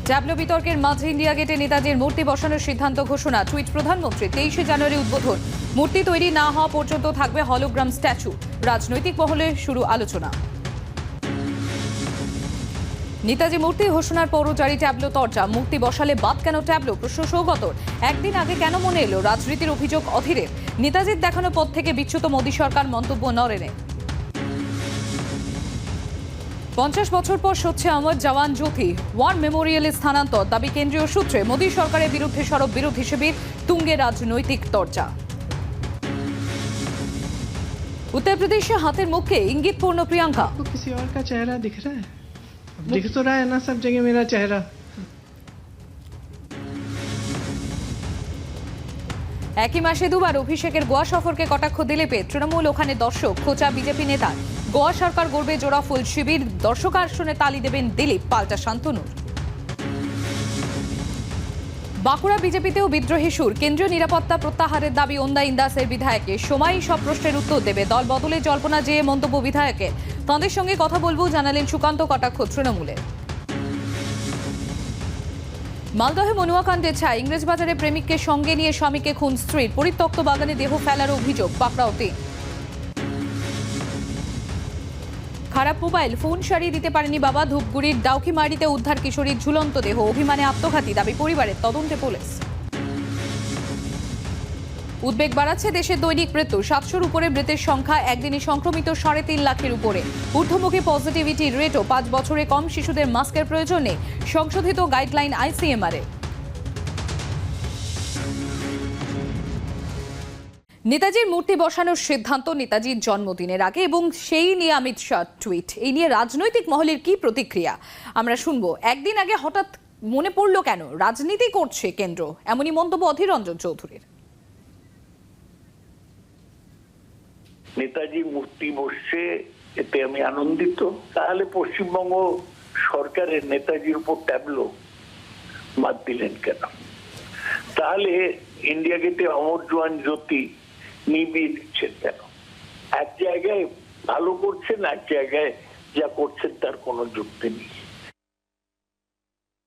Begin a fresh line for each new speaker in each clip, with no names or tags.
Tableau বিতর্কের মাঝে India গেটে নেতাজির মূর্তি বসানোর সিদ্ধান্ত ঘোষণা। টুইট প্রধানমন্ত্রী। 23শে জানুয়ারি উদ্বোধন। মূর্তি তৈরি না হওয়া পর্যন্ত থাকবে হলোগ্রাম স্ট্যাচু। রাজনৈতিক মহলে শুরু আলোচনা। নেতাজি মূর্তি ঘোষণার পরও জারি ট্যাবলো তরজা। মূর্তি বসালে বাদ কেন ট্যাবলো? প্রশ্ন সৌগতর। একদিন আগে কেন মনে এলো রাজনীতির অভিযোগ অধীরের? নেতাজির দেখানো পথ থেকে বিচ্যুত মোদী সরকার, মন্তব্য নরেনের। 50 বছর পর সচ্ছে অমর জওয়ান জ্যোতি। ওয়ার মেমোরিয়ালে স্থানান্তর দাবি কেন্দ্রীয় সূত্রে। মোদী সরকারের বিরুদ্ধে সরব বিরোধী শিবির। তুঙ্গে রাজনৈতিক তরজা। उत्तर प्रदेश हाथेर मुखे इंगितपूर्ण प्रियंका।
तो किसी और का चेहरा दिख रहा है? दिख तो रहा है ना सब जगह मेरा चेहरा।
একই মাসে দুবার অভিষেকের গোয়া সফরকে কটাক্ষ দিলীপের। তৃণমূল ওখানে দর্শক, খোঁচা বিজেপি নেতা। গোয়া সরকার গড়বে জোড়া ফুল শিবির। দর্শক আসনে তালি দেবেন দিলীপ, পাল্টা শান্তনুর। বাঁকুড়া বিজেপিতেও বিদ্রোহী সুর। কেন্দ্রীয় নিরাপত্তা প্রত্যাহারের দাবি ওন্দা ইন্দাসের বিধায়কের। সময়ই সব প্রশ্নের উত্তর দেবে। দল বদলে জল্পনা যে মন্তব্য বিধায়কের। তাঁদের সঙ্গে কথা বলবো জানালেন সুকান্ত কটাক্ষ তৃণমূলের। মালদহে মনুয়াকাণ্ডে ছায়। ইংরেজবাজারে প্রেমিককে সঙ্গে নিয়ে স্বামীকে খুন স্ত্রীর। পরিত্যক্ত বাগানে দেহ ফেলার অভিযোগ, পাকড়াও 3। খারাপ মোবাইল ফোন সারিয়ে দিতে পারেনি বাবা। ধূপগুড়ির ডাউকিমারিতে উদ্ধার কিশোরীর ঝুলন্ত দেহ। অভিমানে আত্মঘাতী দাবি পরিবারের, তদন্তে পুলিশ। উদ্বেগ বাড়াচ্ছে দেশের দৈনিক মৃত্যু। 700-র উপরে মৃতের সংখ্যা। একদিনে সংক্রমিত 3.5 লাখের উপরে। ঊর্ধ্বমুখী পজিটিভিটি রেটও। 5 বছরে কম শিশুদের মাস্কের প্রয়োজন নেই। সংশোধিত গাইডলাইন আইসিএমআর এর। নেতাজির মূর্তি বসানোর সিদ্ধান্ত নেতাজির জন্মদিনের আগে, এবং সেই নিয়ে অমিত শাহ টুইট। এই নিয়ে রাজনৈতিক মহলের কি প্রতিক্রিয়া আমরা শুনবো। একদিন আগে হঠাৎ মনে পড়লো কেন? রাজনীতি করছে কেন্দ্র, এমনই মন্তব্য অধীর রঞ্জন চৌধুরীর।
নেতাজি মূর্তি বসছে, এতে আমি আনন্দিত। তাহলে পশ্চিমবঙ্গ সরকারের নেতাজির উপর ট্যাবলো বাদ দিলেন কেন? তাহলে ইন্ডিয়া গেটে অমর জওয়ান জ্যোতি নিবিয়ে দিচ্ছেন কেন? এক জায়গায় ভালো করছেন, এক জায়গায় যা করছেন তার কোনো যুক্তি নেই।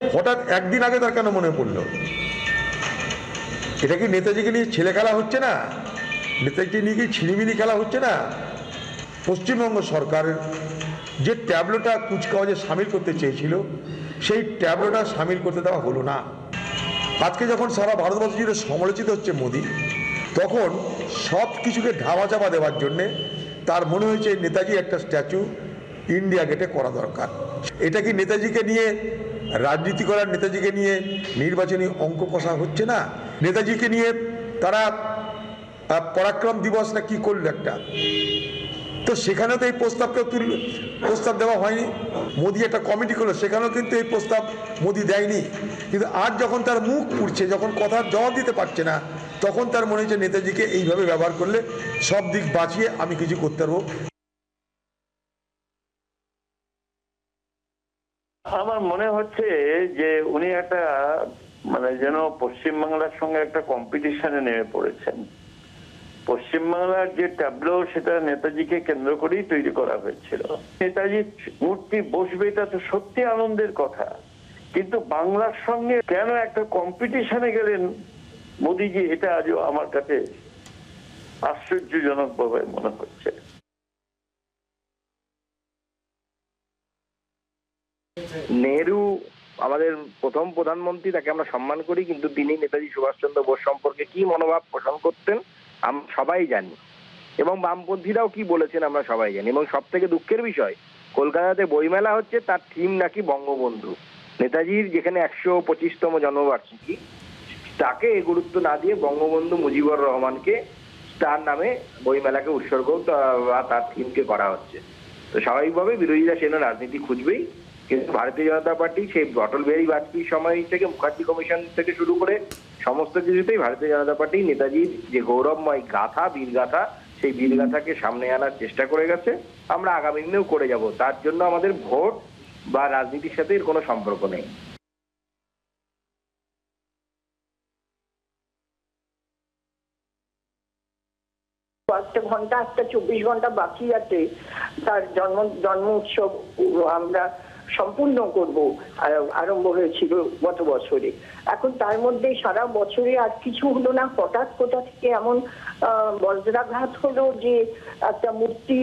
হঠাৎ একদিন আগে তার কেন মনে পড়লো? এটা কি নেতাজিকে নিয়ে ছেলে খেলা হচ্ছে না? নেতাজিকে নিয়ে কি ছিনিমিনি খেলা হচ্ছে না? পশ্চিমবঙ্গ সরকারের যে ট্যাবলোটা কুচকাওয়াজে সামিল করতে চেয়েছিল, সেই ট্যাবলোটা সামিল করতে দেওয়া হলো না। আজকে যখন সারা ভারতবর্ষ জুড়ে সমালোচিত হচ্ছে মোদি, তখন সব কিছুকে ধামাচাপা দেওয়ার জন্যে তার মনে হয়েছে নেতাজি একটা স্ট্যাচু ইন্ডিয়া গেটে করা দরকার। এটা কি নেতাজিকে নিয়ে রাজনীতি করার, নেতাজিকে নিয়ে নির্বাচনী অঙ্ক কষা হচ্ছে না? নেতাজিকে নিয়ে তারা পরাক্রম দিবস না কি করলো একটা, তো সেখানেও তো এই প্রস্তাব দেওয়া হয়নি। মোদি একটা কমিটি করলো, সেখানেও কিন্তু এই প্রস্তাব মোদি দেয়নি। কিন্তু আজ যখন তার মুখ পুড়ছে, যখন কথার জবাব দিতে পারছে না, তখন তার মনে হচ্ছে নেতাজিকে এইভাবে ব্যবহার করলে সব দিক বাঁচিয়ে আমি কিছু করতে পারবো।
আমার মনে হচ্ছে যে উনি একটা যেন পশ্চিমবাংলার সঙ্গে একটা কম্পিটিশনে নেমে পড়েছেন। পশ্চিমবাংলার যে ট্যাবলো, সেটা নেতাজিকে কেন্দ্র করেই তৈরি করা হয়েছিল। নেতাজির মূর্তি বসবে, এটা তো সত্যি আনন্দের কথা, কিন্তু বাংলার সঙ্গে কেন একটা কম্পিটিশনে গেলেন মোদিজি, এটা আজও আমার কাছে আশ্চর্যজনক ভাবে মনে হচ্ছে।
নেহরু আমাদের প্রথম প্রধানমন্ত্রী, তাকে আমরা সম্মান করি, কিন্তু তিনি নেতাজি সুভাষচন্দ্র বোস সম্পর্কে কি মনোভাব পোষণ করতেন আমরা সবাই জানি, এবং বামপন্থীরাও কি বলেছেন আমরা সবাই জানি। এবং সব থেকে দুঃখের বিষয়, কলকাতাতে বইমেলা হচ্ছে, তার থিম নাকি বঙ্গবন্ধু। নেতাজির যেখানে 125তম জন্মবার্ষিকী, তাকে গুরুত্ব না দিয়ে বঙ্গবন্ধু মুজিবুর রহমানকে তার নামে বইমেলাকে উৎসর্গ বা তার থিমকে করা হচ্ছে। তো স্বাভাবিকভাবে বিরোধীরা সেখানে রাজনীতি খুঁজবেই। কিন্তু ভারতীয় জনতা পার্টি সেই অটল বিহারী বাজপেয়ীর সময় থেকে, মুখার্জি কমিশন থেকে শুরু করে সমস্ত কিছুতেই ভারতীয় জনতা পার্টি নেতাজির যে গৌরবময় গাথা, বীরগাথা, সেই বীরগাথাকে সামনে আনার চেষ্টা করে গেছে। আমরা আগামী দিনেও করে যাব। তার জন্য আমাদের ভোট বা রাজনীতির সাথে এর কোনো সম্পর্ক নেই।
একটা ঘন্টা, একটা 24 ঘন্টা বাকি আছে তার জন্ম উৎসব আমরা সম্পূর্ণ করব আরম্ভ হয়েছিল গত বছরে। এখন তার মধ্যে সারা বছরে আর কিছু হলো না, হঠাৎ কোথা থেকে এমন বজ্রাঘাত হলো যে একটা মূর্তি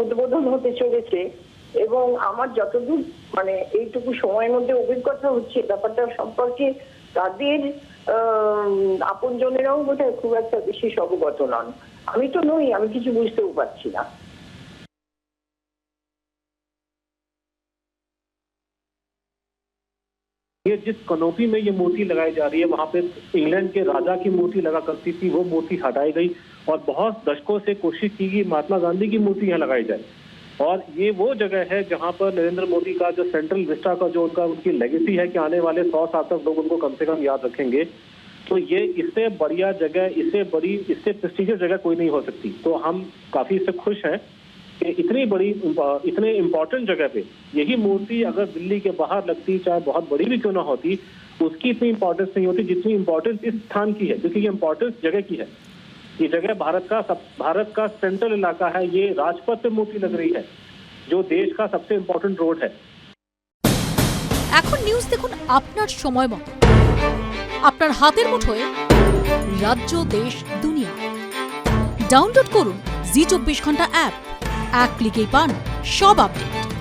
উদ্বোধন হতে চলেছে। এবং আমার যতদূর মানে এইটুকু সময়ের মধ্যে অভিজ্ঞতা হচ্ছে ব্যাপারটা সম্পর্কে তাদের আপনজনেরাও বোধহয় খুব একটা বিশেষ অবগত নন। আমি তো নই, আমি কিছু বুঝতেও পারছি না।
ये जिस कनोपी में ये मूर्ति लगाई जा रही है, वहां पे इंग्लैंड के राजा की मूर्ति लगा करती थी, वो मूर्ति हटाई गई और बहुत दशकों से कोशिश की गई महात्मा गांधी की मूर्ति यहाँ लगाई जाए। और ये वो जगह है जहां पर नरेंद्र मोदी का जो सेंट्रल विस्टा का जो उनकी लेगेसी है कि आने वाले 100 साल तक लोग उनको कम से कम याद रखेंगे, तो ये इससे बढ़िया जगह, इससे प्रेस्टिजियस जगह कोई नहीं हो सकती। तो हम काफी इससे खुश हैं कि इतने इम्पोर्टेंट जगह पे यही मूर्ति अगर दिल्ली के बाहर लगती, चाहे बहुत बड़ी भी क्यों ना होती, उसकी इतनी इंपॉर्टेंस नहीं होती जितनी इंपॉर्टेंस इस स्थान की है, क्योंकि ये इंपॉर्टेंस जगह की है। ये जगह भारत का सेंट्रल इलाका है, ये राजपथ पे मूर्ति लग रही है, जो देश का सबसे इम्पोर्टेंट रोड है।
এখন নিউজ দেখুন আপনার সময় মতো, আপনার হাতের মুঠোয়, রাজ্য দেশ দুনিয়া। ডাউনলোড করুন জি 24 ঘন্টা অ্যাপ, এক ক্লিকেই পান সব আপডেট।